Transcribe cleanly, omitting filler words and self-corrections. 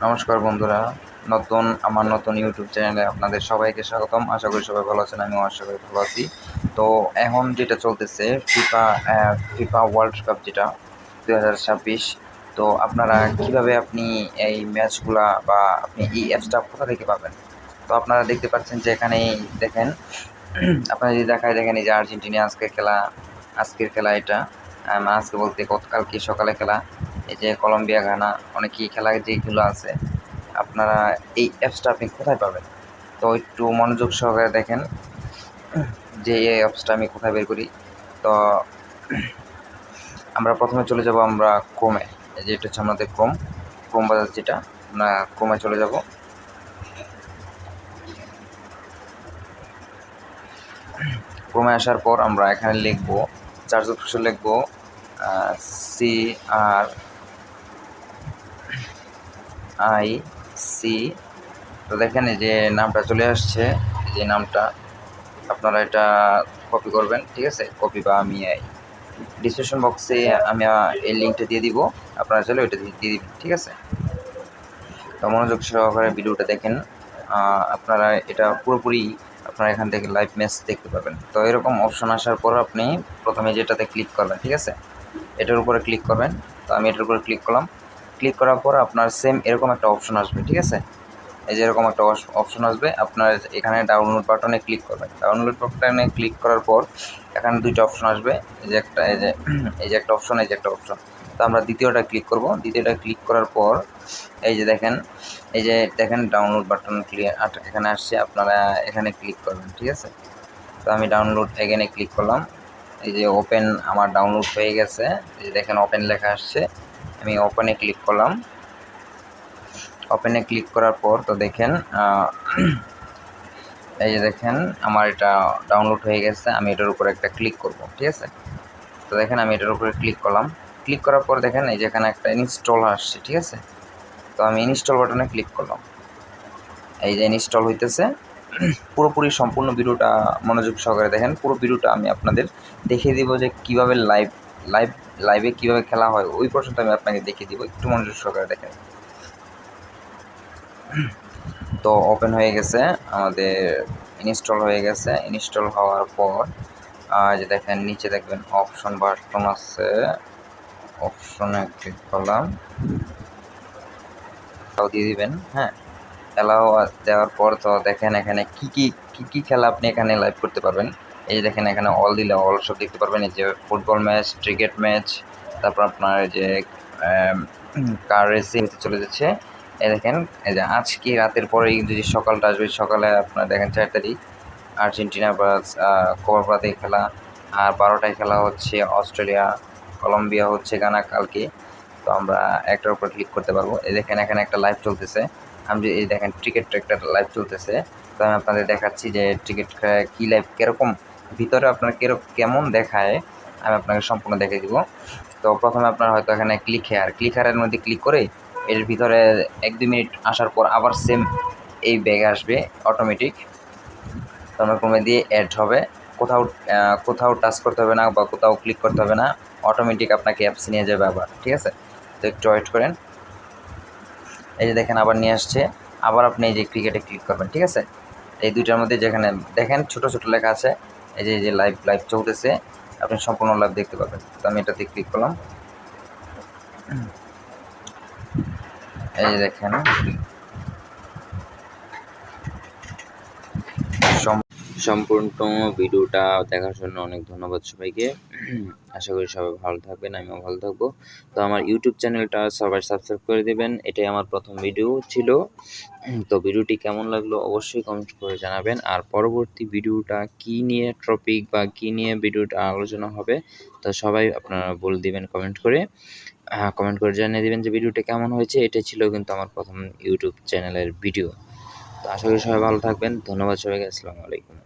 নমস্কার বন্ধুরা, আমার নতুন ইউটিউব চ্যানেলে আপনাদের সবাইকে স্বাগতম। আশা করি সবাই ভালো আছেন, আমিও আশা করি ভালো আছি। তো এখন যেটা চলতেছে ফিফা ফিফা ওয়ার্ল্ড কাপ, যেটা 2026। তো আপনারা কিভাবে আপনি এই ম্যাচগুলা বা আপনি এই অ্যাপসটা কোথা থেকে পাবেন? তো আপনারা দেখতে পাচ্ছেন যে এখানেই দেখেন, আপনারা যদি দেখেন এই যে আর্জেন্টিনা আজকের খেলা এটা, আজকে বলতে গতকালকে সকালে খেলা। এই যে কলম্বিয়া ঘানা, অনেকই খেলা যেগুলো আছে, আপনারা এই অ্যাপসটা আপনি কোথায় পাবেন? তো একটু মনোযোগ সহকারে দেখেন যে এই অ্যাপসটা আমি কোথায় বের করি। তো আমরা প্রথমে চলে যাব আমরা ক্রোমে। এই যে এটা হচ্ছে আমাদের ক্রোম বাজার, যেটা আমরা ক্রোমে চলে যাব। ক্রোমে আসার পর আমরা এখানে লিখবো, সার্চ অপশন লিখবো CRIC। তো দেখেন এই যে নামটা চলে আসছে, এই যে নামটা আপনারা এটা কপি করবেন, ঠিক আছে? কপি বা আমি ডিসক্রিপশন বক্সে আমি এই লিঙ্কটা দিয়ে দিব, আপনারা চাইলে ওইটা দিয়ে দিবেন, ঠিক আছে? তো মনোযোগ সহকারে ভিডিওটা দেখেন, আপনারা এটা পুরোপুরি আপনারা এখান থেকে লাইভ ম্যাচ দেখতে পাবেন। তো এরকম অপশন আসার পর আপনি প্রথমে যেটাতে ক্লিক করবেন, ঠিক আছে? এটার উপরে ক্লিক করবেন। তো আমি এটার উপরে ক্লিক করলাম। ক্লিক করার পর আপনার সেম এরকম একটা অপশন আসবে, ঠিক আছে? এই যে এরকম একটা অপশন আসবে, আপনার এখানে ডাউনলোড বাটনে ক্লিক করবেন। ডাউনলোড বাটনে ক্লিক করার পর এখানে দুইটা অপশন আসবে, এই যে একটা এই যে একটা অপশন, এই যে একটা অপশন। তো আমরা দ্বিতীয়টা ক্লিক করব। দ্বিতীয়টা ক্লিক করার পর এই যে দেখেন ডাউনলোড বাটন এখানে আসছে, আপনারা এখানে ক্লিক করবেন, ঠিক আছে? তো আমি ডাউনলোড এখানে ক্লিক করলাম। এই যে ওপেন আমার ডাউনলোড হয়ে গেছে, এই যে দেখেন ওপেন লেখা আসছে, আমি ওপেনে ক্লিক করলাম। ওপেনে ক্লিক করার পর তো দেখেন এই যে দেখেন আমার এটা ডাউনলোড হয়ে গেছে। আমি এটার উপরে একটা ক্লিক করব, ঠিক আছে? তো দেখেন আমি এটার উপরে ক্লিক করলাম। ক্লিক করার পর দেখেন এই যে এখানে একটা ইনস্টল আসছে, ঠিক আছে? তো আমি ইনস্টল বাটনে ক্লিক করলাম। এই যে ইনস্টল হইতেছে। পুরোপুরি সম্পূর্ণ ভিডিওটা মনোযোগ সহকারে দেখেন। পুরো ভিডিওটা আমি আপনাদের দেখিয়ে দিব যে কীভাবে লাইভে কীভাবে খেলা হয়, ওই পর্যন্ত আমি আপনাকে দেখিয়ে দিব। একটু মনোযোগ সহকারে দেখেন। তো ওপেন হয়ে গেছে, আমাদের ইনস্টল হয়ে গেছে। ইনস্টল হওয়ার পর যে দেখেন নিচে দেখবেন অপশন বাটন আছে, অপশনে ক্লিক করলাম, তাও দিয়ে দিবেন। হ্যাঁ, অ্যালাউ দেওয়ার পর তো দেখেন এখানে কি খেলা আপনি এখানে লাইভ করতে পারবেন। এই যে দেখেন এখানে অল দিলে অল সব দেখতে পারবেন। এই যে ফুটবল ম্যাচ, ক্রিকেট ম্যাচ, তারপর আপনার যে কার রেসিং চলে যাচ্ছে। এই দেখেন এই যে আজকে রাতের পরেই যদি সকালটা আসবে, সকালে আপনার দেখেন 4 তারিখ আর্জেন্টিনা কোপাতে খেলা, আর 12টায় খেলা হচ্ছে অস্ট্রেলিয়া কলম্বিয়া হচ্ছে গানা কালকে। তো আমরা একটার উপর ক্লিক করতে পারবো। এই দেখেন এখানে একটা লাইভ চলতেছে। আমি এই দেখেন ক্রিকেট একটা লাইভ চলতেছে। তো আমি আপনাদের দেখাচ্ছি যে ক্রিকেট কী লাইভ কীরকম ভিতরে আপনার কেমন দেখায়, আমি আপনাকে সম্পূর্ণ দেখিয়ে দিব। তো প্রথমে আপনার হয়তো এখানে ক্লিক হেয়ারের মধ্যে ক্লিক করে এর ভিতরে 1-2 মিনিট আসার পর আবার সেম এই ব্যাগে আসবে অটোমেটিক। তো আমরা ক্রমে দিয়ে অ্যাড হবে, কোথাও টাচ করতে হবে না বা কোথাও ক্লিক করতে হবে না, অটোমেটিক আপনাকে অ্যাপস নিয়ে যাবে আবার, ঠিক আছে? তো একটু ওয়েট করেন। এই যে দেখেন আবার নিয়ে আসছে। আবার আপনি এই যে ক্রিকেটে ক্লিক করবেন, ঠিক আছে? এই দুইটার মধ্যে যেখানে দেখেন ছোট ছোট লেখা আছে, এই যে লাইভ চলতেছে, আপনি সম্পূর্ণ লাইভ দেখতে পাবেন। তো আমি এটাতে ক্লিক করলাম। এই যে দেখেন সম্পূর্ণ ভিডিওটা দেখার জন্য অনেক ধন্যবাদ সবাইকে। আশা করি সবাই ভালো থাকবেন, আমিও ভালো থাকবো। তো আমার ইউটিউব চ্যানেলটা সবাই সাবস্ক্রাইব করে দেবেন। এটাই আমার প্রথম ভিডিও ছিল। তো ভিডিওটি কেমন লাগলো অবশ্যই কমেন্ট করে জানাবেন। আর পরবর্তী ভিডিওটা কী নিয়ে টপিক বা কী নিয়ে ভিডিওটা আলোচনা হবে, তো সবাই আপনারা বলে দিবেন কমেন্ট করে জানিয়ে দিবেন যে ভিডিওটা কেমন হয়েছে। এটা ছিল কিন্তু আমার প্রথম ইউটিউব চ্যানেলের ভিডিও। তো আশা করি সবাই ভালো থাকবেন। ধন্যবাদ সবাইকে। আসসালামু আলাইকুম।